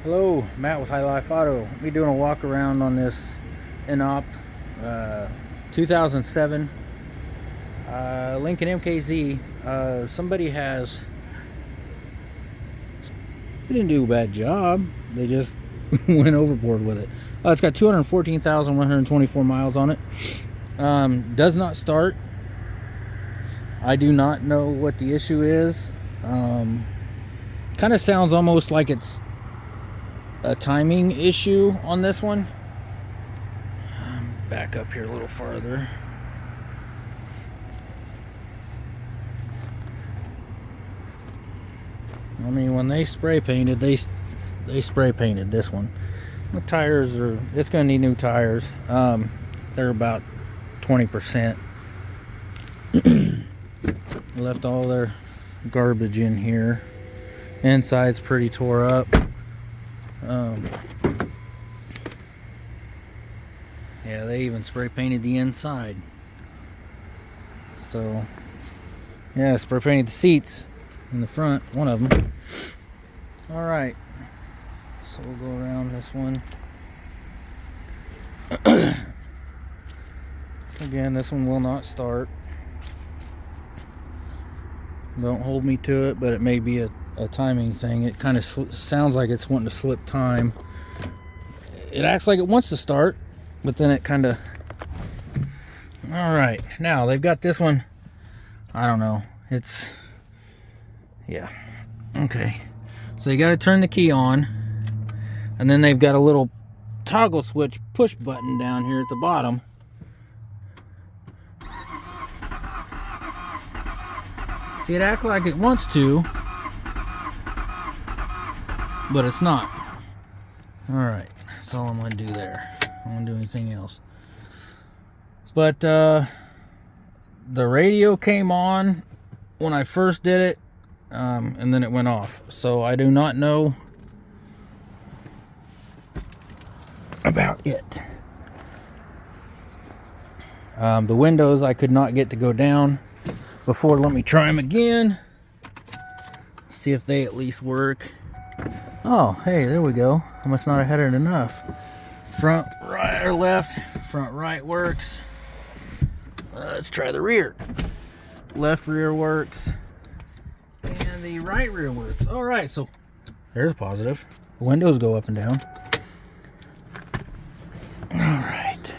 Hello, Matt with High Life Auto. We'll be doing a walk around on this Inop 2007 Lincoln MKZ. Somebody has, they didn't do a bad job. They just went overboard with it. It's got 214,124 miles on it. Does not start. I do not know what the issue is. Kind of sounds almost like it's a timing issue on this one. Back up here a little farther. I mean, when they spray painted, they spray painted this one. The tires are, it's gonna need new tires. They're about 20%. Left all their garbage in here. Inside's pretty tore up. Yeah, they even spray painted the inside. So, yeah, spray painted the seats in the front, one of them. All right, so we'll go around this one. Again, this one will not start. Don't hold me to it, but it may be a timing thing. It kind of sounds like it's wanting to slip time. It acts like it wants to start, but then it kind of... All right, now they've got this one. I don't know. It's... yeah. Okay. So you got to turn the key on, and then they've got a little toggle switch push button down here at the bottom. See, it acts like it wants to, but it's not. All right, that's all I'm going to do there. I don't want to do anything else. But the radio came on when I first did it, and then it went off. So I do not know about it. The windows I could not get to go down before. Let me try them again. See if they at least work. Oh, hey, there we go. I must not have had it enough. Front right or left? Front right works. Let's try the rear. Left rear works. And the right rear works. All right, so there's a positive. The windows go up and down. All right.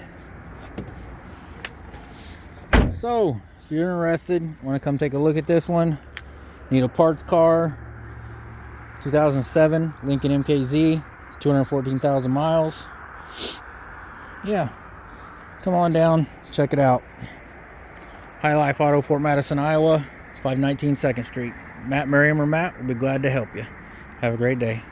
So, if you're interested, want to come take a look at this one, need a parts car, 2007 Lincoln MKZ, 214,000 miles. Yeah, come on down, check it out. High Life Auto, Fort Madison, Iowa, 519 2nd Street. Matt Merriam or Matt will be glad to help you. Have a great day.